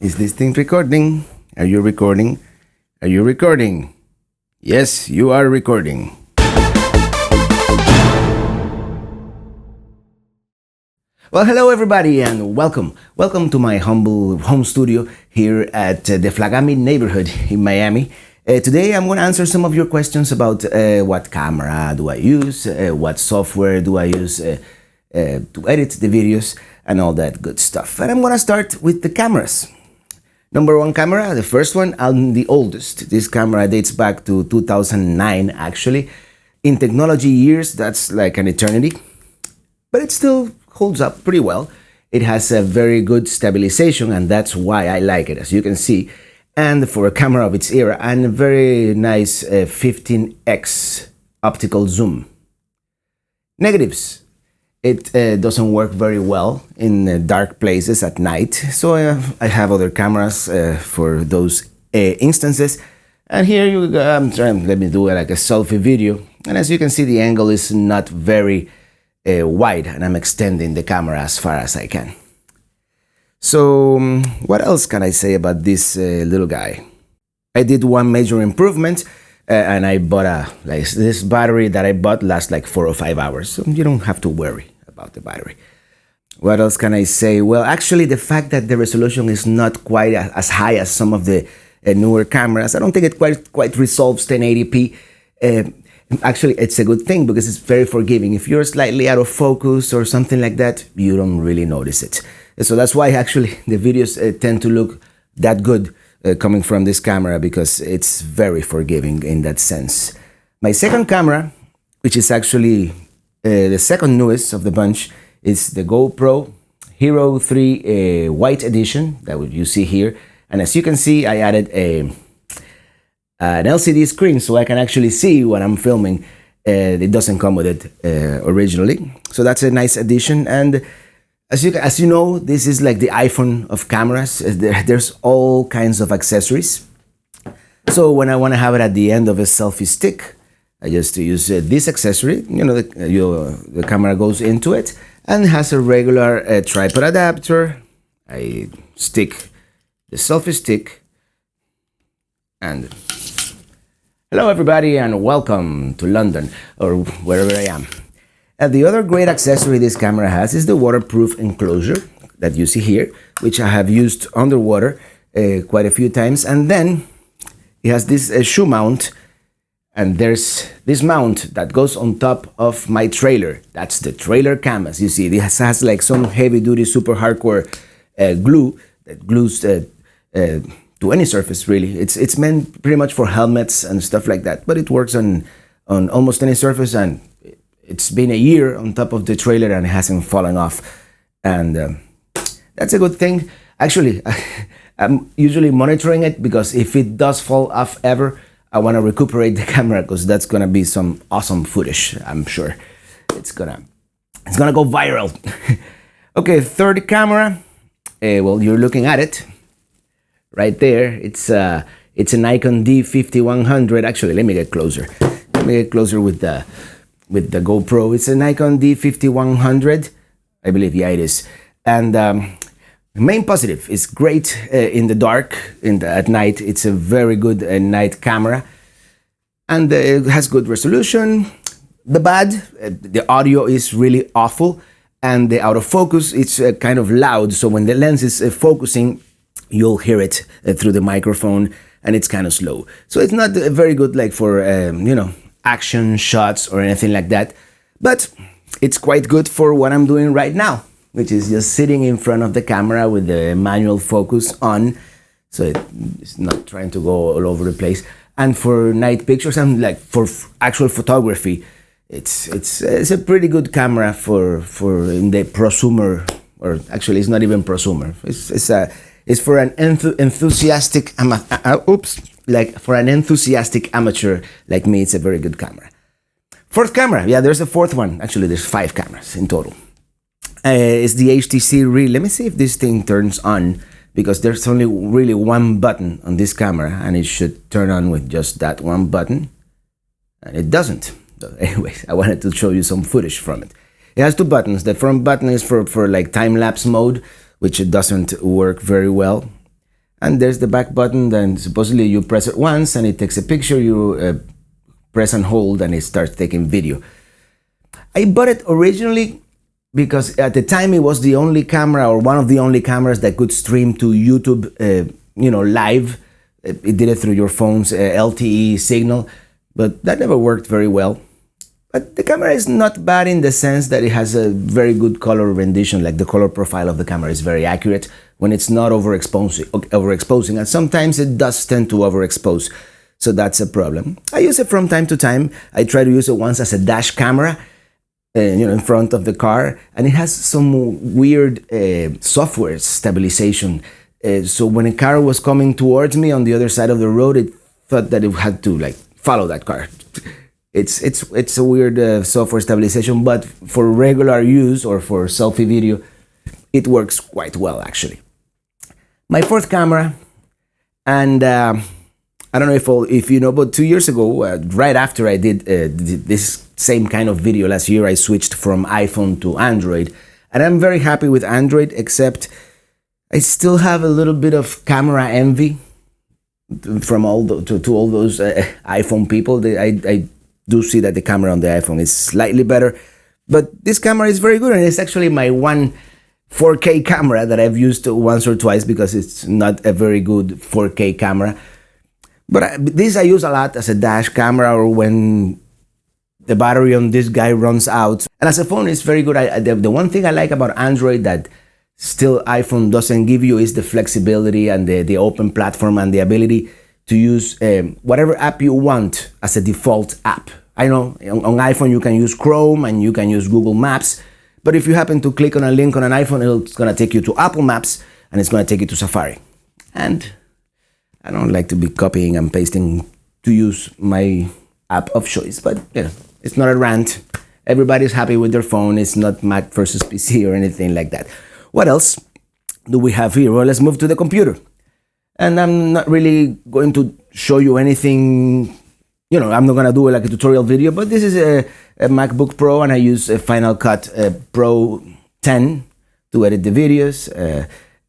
Is this thing recording? Are you recording? Are you recording? Yes, you are recording. Well, hello everybody and welcome. Welcome to my humble home studio here at the Flagami neighborhood in Miami. Today I'm going to answer some of your questions about what camera do I use, what software do I use to edit the videos and all that good stuff. And I'm going to start with the cameras. Number one camera, the first one, and the oldest. This camera dates back to 2009 actually. In technology years, that's like an eternity. But it still holds up pretty well. It has a very good stabilization and that's why I like it, as you can see. And for a camera of its era, and a very nice 15x optical zoom. Negatives. It doesn't work very well in dark places at night, so I have other cameras for those instances. And here I'm trying, let me do like a selfie video, and as you can see the angle is not very wide, and I'm extending the camera as far as I can. So what else can I say about this little guy? I did one major improvement. And I bought this battery that I bought lasts like 4 or 5 hours, so you don't have to worry about the battery. What else can I say? Well, actually, the fact that the resolution is not quite as high as some of the newer cameras, I don't think it quite resolves 1080p. Actually, it's a good thing because it's very forgiving. If you're slightly out of focus or something like that, you don't really notice it. So that's why actually the videos tend to look that good. Coming from this camera, because it's very forgiving in that sense. My second camera, which is actually the second newest of the bunch, is the GoPro Hero 3 White Edition that you see here. And as you can see, I added an LCD screen so I can actually see what I'm filming. It doesn't come with it originally. So that's a nice addition. And as you know, this is like the iPhone of cameras. There's all kinds of accessories. So when I want to have it at the end of a selfie stick, I just use this accessory. You know, the camera goes into it and has a regular tripod adapter. I stick the selfie stick and hello everybody and welcome to London or wherever I am. The other great accessory this camera has is the waterproof enclosure that you see here, which I have used underwater quite a few times. And then it has this shoe mount, and there's this mount that goes on top of my trailer. That's the trailer cam, as you see. This has like some heavy-duty, super hardcore glue that glues to any surface, really. It's meant pretty much for helmets and stuff like that, but it works on almost any surface, and it's been a year on top of the trailer and it hasn't fallen off. And that's a good thing. Actually, I'm usually monitoring it because if it does fall off ever, I want to recuperate the camera because that's going to be some awesome footage, I'm sure. It's gonna go viral. Okay, third camera. Well, you're looking at it right there. It's a Nikon D5100. Actually, let me get closer. Let me get closer with the GoPro. It's a Nikon D5100, I believe, yeah it is. And main positive, it's great in the dark, at night. It's a very good night camera. And it has good resolution. The bad, the audio is really awful. And the out of focus, it's kind of loud. So when the lens is focusing, you'll hear it through the microphone and it's kind of slow. So it's not very good like for, action shots or anything like that, but it's quite good for what I'm doing right now, which is just sitting in front of the camera with the manual focus on, so it's not trying to go all over the place. And for night pictures and like for actual photography, it's a pretty good camera for in the prosumer, or actually it's not even prosumer. It's for an enthusiastic for an enthusiastic amateur like me. It's a very good camera. Fourth camera, yeah, there's a fourth one. Actually, there's 5 cameras in total. It's the HTC Reel. Let me see if this thing turns on, because there's only really one button on this camera, and it should turn on with just that one button, and it doesn't. So anyways, I wanted to show you some footage from it. It has 2 buttons. The front button is for like time-lapse mode, which it doesn't work very well. And there's the back button, then supposedly you press it once and it takes a picture, you press and hold and it starts taking video. I bought it originally because at the time it was the only camera, or one of the only cameras, that could stream to YouTube, live. It did it through your phone's LTE signal, but that never worked very well. But the camera is not bad in the sense that it has a very good color rendition, like the color profile of the camera is very accurate when it's not overexposing, and sometimes it does tend to overexpose, so that's a problem. I use it from time to time. I try to use it once as a dash camera, in front of the car, and it has some weird software stabilization. So when a car was coming towards me on the other side of the road, it thought that it had to follow that car. It's a weird software stabilization, but for regular use or for selfie video, it works quite well actually. My fourth camera, and I don't know if you know, but 2 years ago, right after I did this same kind of video last year, I switched from iPhone to Android, and I'm very happy with Android, except I still have a little bit of camera envy from all those iPhone people. I do see that the camera on the iPhone is slightly better, but this camera is very good, and it's actually my one 4K camera that I've used once or twice because it's not a very good 4K camera. But this I use a lot as a dash camera, or when the battery on this guy runs out. And as a phone, it's very good. The one thing I like about Android that still iPhone doesn't give you is the flexibility and the open platform and the ability to use whatever app you want as a default app. I know on iPhone you can use Chrome and you can use Google Maps, but if you happen to click on a link on an iPhone, it's going to take you to Apple Maps and it's going to take you to Safari. And I don't like to be copying and pasting to use my app of choice, but it's not a rant. Everybody's happy with their phone. It's not Mac versus PC or anything like that. What else do we have here? Well, let's move to the computer. And I'm not really going to show you anything, I'm not going to do like a tutorial video, but this is a MacBook Pro, and I use a Final Cut Pro 10 to edit the videos.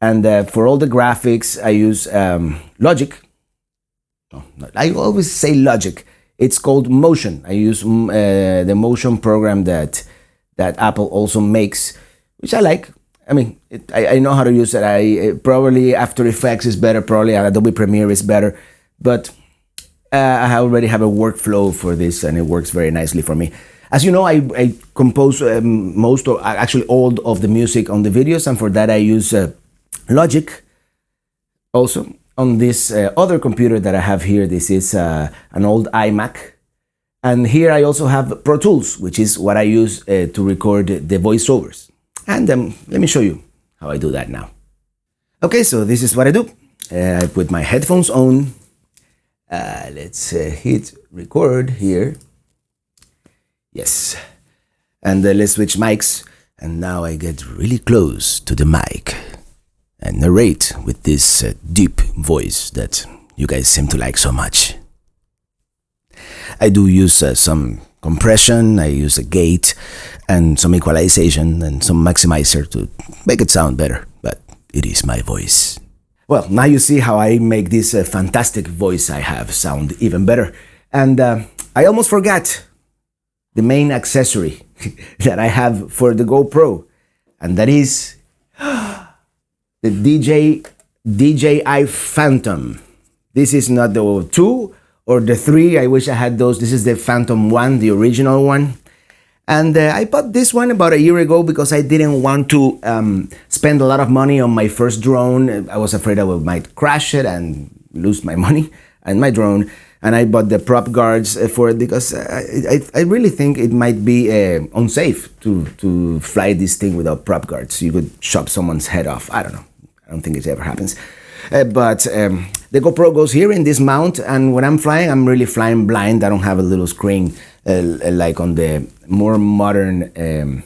And for all the graphics, I use Logic. No, I always say Logic. It's called Motion. I use the Motion program that Apple also makes, which I like. I mean, I know how to use it. Probably After Effects is better. Probably Adobe Premiere is better. But I already have a workflow for this, and it works very nicely for me. As you know, I compose most, or actually all of the music on the videos, and for that I use Logic. Also, on this other computer that I have here, this is an old iMac. And here I also have Pro Tools, which is what I use to record the voiceovers. And let me show you how I do that now. Okay, so this is what I do. I put my headphones on. Let's hit record here. Yes. And let's switch mics. And now I get really close to the mic and narrate with this deep voice that you guys seem to like so much. I do use some compression, I use a gate and some equalization and some maximizer to make it sound better, but it is my voice. Well, now you see how I make this fantastic voice I have sound even better. And I almost forgot the main accessory that I have for the GoPro, and that is the DJI Phantom. This is not the 2 or the 3. I wish I had those. This is the Phantom 1, the original one. And I bought this one about a year ago because I didn't want to spend a lot of money on my first drone. I was afraid I might crash it and lose my money and my drone. And I bought the prop guards for it because I really think it might be unsafe to fly this thing without prop guards. You could chop someone's head off. I don't know. I don't think it ever happens. But the GoPro goes here in this mount, and when I'm flying, I'm really flying blind. I don't have a little screen like on the more modern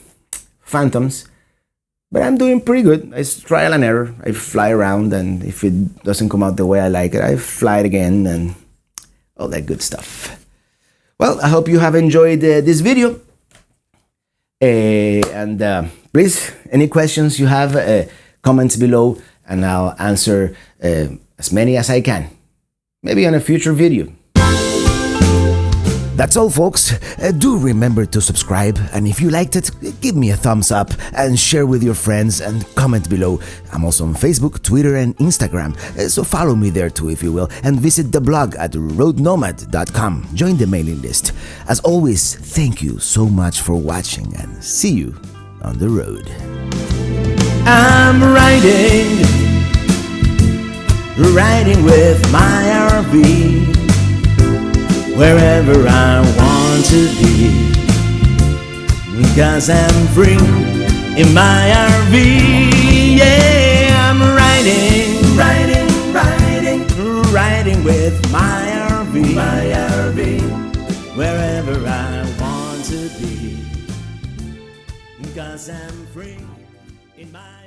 Phantoms. But I'm doing pretty good. It's trial and error. I fly around, and if it doesn't come out the way I like it, I fly it again and all that good stuff. Well, I hope you have enjoyed this video. And please, any questions you have, comments below, and I'll answer as many as I can. Maybe on a future video. That's all, folks. Do remember to subscribe, and if you liked it, give me a thumbs up and share with your friends and comment below. I'm also on Facebook, Twitter, and Instagram, so follow me there too if you will, and visit the blog at roadnomad.com. Join the mailing list. As always, thank you so much for watching, and see you on the road. I'm riding with my RV. Wherever I want to be, because I'm free in my RV. Yeah, I'm riding with my RV, wherever I want to be, because I'm free in my